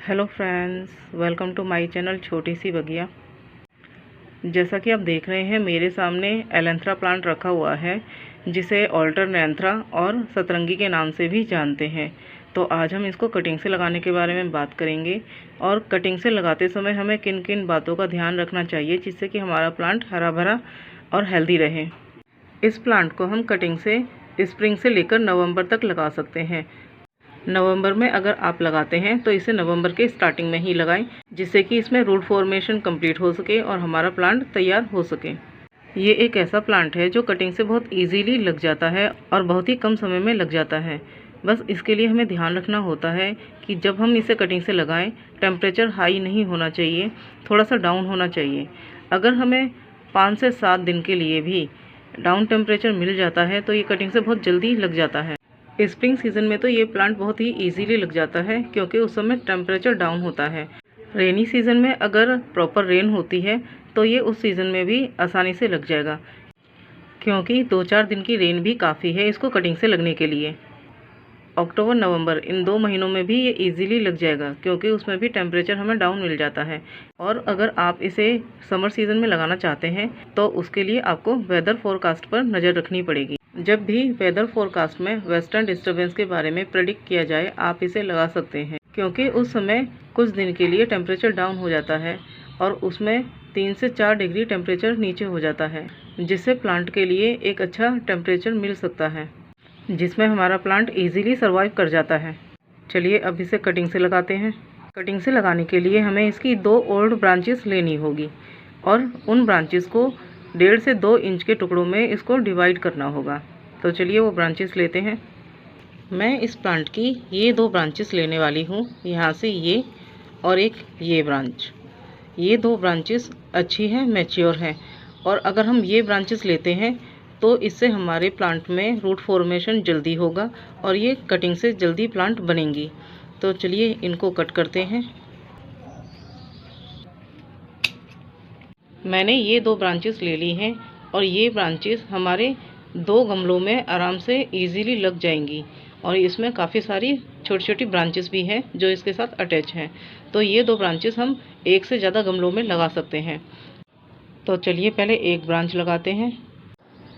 Hello friends, welcome to my channel छोटी सी बगिया। जैसा कि आप देख रहे हैं मेरे सामने एलेंथ्रा प्लांट रखा हुआ है, जिसे ऑल्टरनेंथ्रा और सतरंगी के नाम से भी जानते हैं। तो आज हम इसको कटिंग से लगाने के बारे में बात करेंगे और कटिंग से लगाते समय हमें किन किन बातों का ध्यान रखना चाहिए जिससे कि हमारा प्लांट हरा भरा और हेल्दी रहे। इस प्लांट को हम कटिंग से स्प्रिंग से लेकर नवंबर तक लगा सकते हैं। नवंबर में अगर आप लगाते हैं तो इसे नवंबर के स्टार्टिंग में ही लगाएं, जिससे कि इसमें रूट फॉर्मेशन कंप्लीट हो सके और हमारा प्लांट तैयार हो सके। ये एक ऐसा प्लांट है जो कटिंग से बहुत इजीली लग जाता है और बहुत ही कम समय में लग जाता है। बस इसके लिए हमें ध्यान रखना होता है कि जब हम इसे कटिंग से लगाएं, टेम्परेचर हाई नहीं होना चाहिए, थोड़ा सा डाउन होना चाहिए। अगर हमें 5 से 7 दिन के लिए भी डाउन टेम्परेचर मिल जाता है तो ये कटिंग से बहुत जल्दी लग जाता है। स्प्रिंग सीजन में तो ये प्लांट बहुत ही इजीली लग जाता है क्योंकि उस समय टेम्परेचर डाउन होता है। रेनी सीजन में अगर प्रॉपर रेन होती है तो ये उस सीज़न में भी आसानी से लग जाएगा, क्योंकि 2-4 दिन की रेन भी काफ़ी है इसको कटिंग से लगने के लिए। अक्टूबर नवंबर इन 2 महीनों में भी ये इजीली लग जाएगा क्योंकि उसमें भी टेम्परेचर हमें डाउन मिल जाता है। और अगर आप इसे समर सीज़न में लगाना चाहते हैं तो उसके लिए आपको वेदर फोरकास्ट पर नज़र रखनी पड़ेगी। जब भी वेदर फोरकास्ट में वेस्टर्न डिस्टर्बेंस के बारे में प्रेडिक्ट किया जाए आप इसे लगा सकते हैं, क्योंकि उस समय कुछ दिन के लिए टेम्परेचर डाउन हो जाता है और उसमें 3 से 4 डिग्री टेम्परेचर नीचे हो जाता है, जिससे प्लांट के लिए एक अच्छा टेम्परेचर मिल सकता है, जिसमें हमारा प्लांट इजीली सर्वाइव कर जाता है। चलिए अब इसे कटिंग से लगाते हैं। कटिंग से लगाने के लिए हमें इसकी 2 ओल्ड ब्रांचेस लेनी होगी और उन ब्रांचेस को 1.5 से 2 इंच के टुकड़ों में इसको डिवाइड करना होगा। तो चलिए वो ब्रांचेस लेते हैं। मैं इस प्लांट की ये 2 ब्रांचेस लेने वाली हूँ, यहाँ से ये और एक ये ब्रांच। ये 2 ब्रांचेस अच्छी हैं, मैच्योर हैं, और अगर हम ये ब्रांचेस लेते हैं तो इससे हमारे प्लांट में रूट फॉर्मेशन जल्दी होगा और ये कटिंग से जल्दी प्लांट बनेंगी। तो चलिए इनको कट करते हैं। मैंने ये 2 ब्रांचेस ले ली हैं और ये ब्रांचेस हमारे 2 गमलों में आराम से इजीली लग जाएंगी और इसमें काफ़ी सारी छोटी छोटी ब्रांचेस भी हैं जो इसके साथ अटैच हैं। तो ये 2 ब्रांचेस हम एक से ज़्यादा गमलों में लगा सकते हैं। तो चलिए पहले एक ब्रांच लगाते हैं।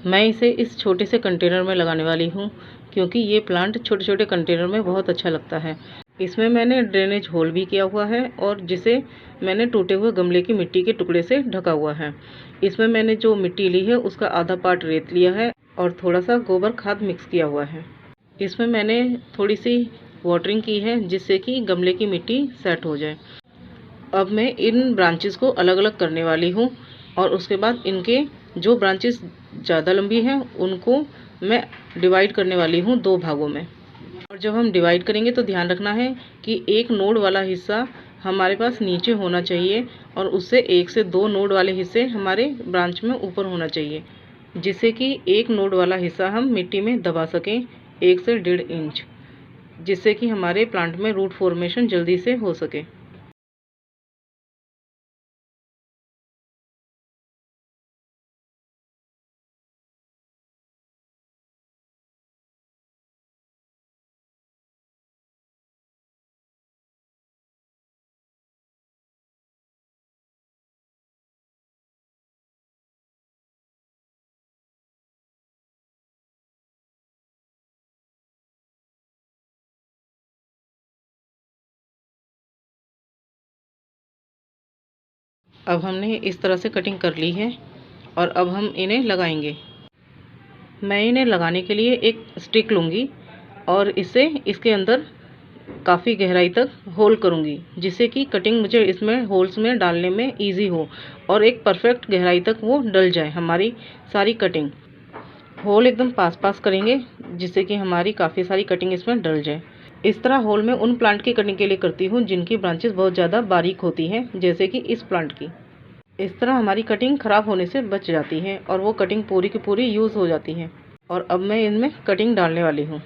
मैं इसे इस छोटे से कंटेनर में लगाने वाली हूँ क्योंकि ये प्लांट छोटे छोटे कंटेनर में बहुत अच्छा लगता है। इसमें मैंने ड्रेनेज होल भी किया हुआ है और जिसे मैंने टूटे हुए गमले की मिट्टी के टुकड़े से ढका हुआ है। इसमें मैंने जो मिट्टी ली है उसका आधा पार्ट रेत लिया है और थोड़ा सा गोबर खाद मिक्स किया हुआ है। इसमें मैंने थोड़ी सी वाटरिंग की है जिससे कि गमले की मिट्टी सेट हो जाए। अब मैं इन ब्रांचेस को अलग अलग करने वाली हूँ और उसके बाद इनके जो ब्रांचेस ज़्यादा लंबी हैं उनको मैं डिवाइड करने वाली हूँ 2 भागों में। और जब हम डिवाइड करेंगे तो ध्यान रखना है कि एक नोड वाला हिस्सा हमारे पास नीचे होना चाहिए और उससे 1 से 2 नोड वाले हिस्से हमारे ब्रांच में ऊपर होना चाहिए, जिससे कि एक नोड वाला हिस्सा हम मिट्टी में दबा सकें 1 से 1.5 इंच, जिससे कि हमारे प्लांट में रूट फॉर्मेशन जल्दी से हो सके। अब हमने इस तरह से कटिंग कर ली है और अब हम इन्हें लगाएंगे। मैं इन्हें लगाने के लिए एक स्टिक लूँगी और इसे इसके अंदर काफ़ी गहराई तक होल करूँगी, जिससे कि कटिंग मुझे इसमें होल्स में डालने में इजी हो और एक परफेक्ट गहराई तक वो डल जाए हमारी सारी कटिंग। होल एकदम पास पास करेंगे जिससे कि हमारी काफ़ी सारी कटिंग इसमें डल जाए। इस तरह होल मैं उन प्लांट की कटिंग के लिए करती हूँ जिनकी ब्रांचेस बहुत ज़्यादा बारीक होती हैं, जैसे कि इस प्लांट की। इस तरह हमारी कटिंग ख़राब होने से बच जाती है और वो कटिंग पूरी की पूरी यूज़ हो जाती है। और अब मैं इनमें कटिंग डालने वाली हूँ।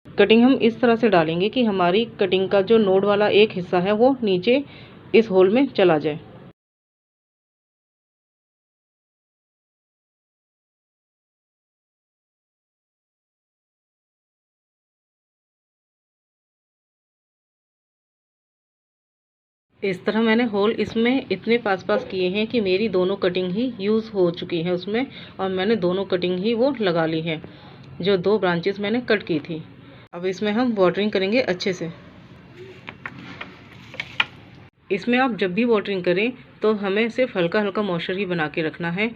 कटिंग हम इस तरह से डालेंगे कि हमारी कटिंग का जो नोड वाला एक हिस्सा है वो नीचे इस होल में चला जाए। इस तरह मैंने होल इसमें इतने पास पास किए हैं कि मेरी दोनों कटिंग ही यूज़ हो चुकी है उसमें, और मैंने दोनों कटिंग ही वो लगा ली है जो 2 ब्रांचेस मैंने कट की थी। अब इसमें हम वाटरिंग करेंगे अच्छे से। इसमें आप जब भी वाटरिंग करें तो हमें सिर्फ हल्का हल्का मॉइस्चर ही बना के रखना है,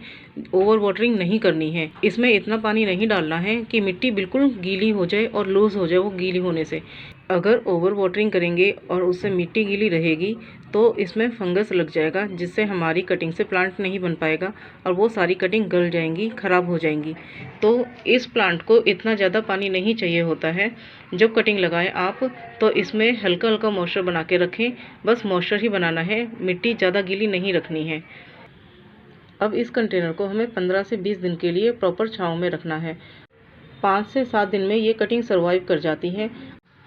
ओवर वाटरिंग नहीं करनी है। इसमें इतना पानी नहीं डालना है कि मिट्टी बिल्कुल गीली हो जाए और लूज़ हो जाए वो गीली होने से। अगर ओवर वाटरिंग करेंगे और उससे मिट्टी गीली रहेगी तो इसमें फंगस लग जाएगा, जिससे हमारी कटिंग से प्लांट नहीं बन पाएगा और वो सारी कटिंग गल जाएंगी, ख़राब हो जाएंगी। तो इस प्लांट को इतना ज़्यादा पानी नहीं चाहिए होता है। जब कटिंग लगाएं आप तो इसमें हल्का हल्का मॉइस्चर बना के रखें, बस मॉइस्चर ही बनाना है, मिट्टी ज़्यादा गीली नहीं रखनी है। अब इस कंटेनर को हमें 15 से 20 दिन के लिए प्रॉपर छाँव में रखना है। 5 से 7 दिन में ये कटिंग सर्वाइव कर जाती है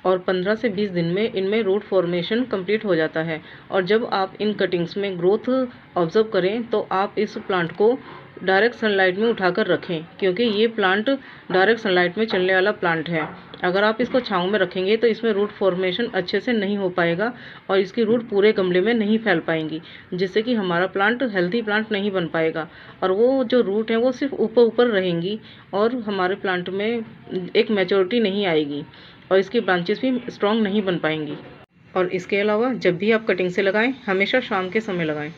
और 15 से 20 दिन में इनमें रूट फॉर्मेशन कंप्लीट हो जाता है। और जब आप इन कटिंग्स में ग्रोथ ऑब्जर्व करें तो आप इस प्लांट को डायरेक्ट सनलाइट में उठाकर रखें, क्योंकि ये प्लांट डायरेक्ट सनलाइट में चलने वाला प्लांट है। अगर आप इसको छाँव में रखेंगे तो इसमें रूट फॉर्मेशन अच्छे से नहीं हो पाएगा और इसकी रूट पूरे गमले में नहीं फैल पाएंगी, जिससे कि हमारा प्लांट हेल्दी प्लांट नहीं बन पाएगा। और वो जो रूट है वो सिर्फ ऊपर ऊपर रहेंगी और हमारे प्लांट में एक मैच्योरिटी नहीं आएगी और इसकी ब्रांचेस भी स्ट्रॉन्ग नहीं बन पाएंगी। और इसके अलावा जब भी आप कटिंग से लगाएं हमेशा शाम के समय लगाएं।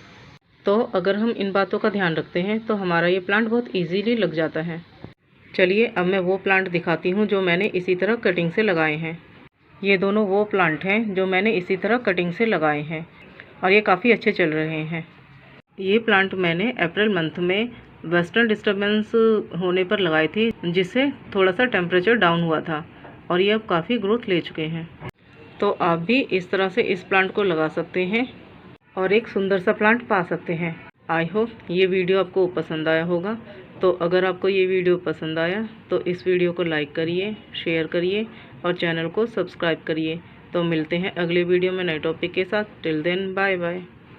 तो अगर हम इन बातों का ध्यान रखते हैं तो हमारा ये प्लांट बहुत इजीली लग जाता है। चलिए अब मैं वो प्लांट दिखाती हूँ जो मैंने इसी तरह कटिंग से लगाए हैं। ये दोनों वो प्लांट हैं जो मैंने इसी तरह कटिंग से लगाए हैं और ये काफ़ी अच्छे चल रहे हैं। ये प्लांट मैंने अप्रैल मंथ में वेस्टर्न डिस्टर्बेंस होने पर लगाए थे, जिससे थोड़ा सा टेम्परेचर डाउन हुआ था और ये अब काफ़ी ग्रोथ ले चुके हैं। तो आप भी इस तरह से इस प्लांट को लगा सकते हैं और एक सुंदर सा प्लांट पा सकते हैं। आई होप ये वीडियो आपको पसंद आया होगा। तो अगर आपको ये वीडियो पसंद आया तो इस वीडियो को लाइक करिए, शेयर करिए और चैनल को सब्सक्राइब करिए। तो मिलते हैं अगले वीडियो में नए टॉपिक के साथ। Till then bye bye.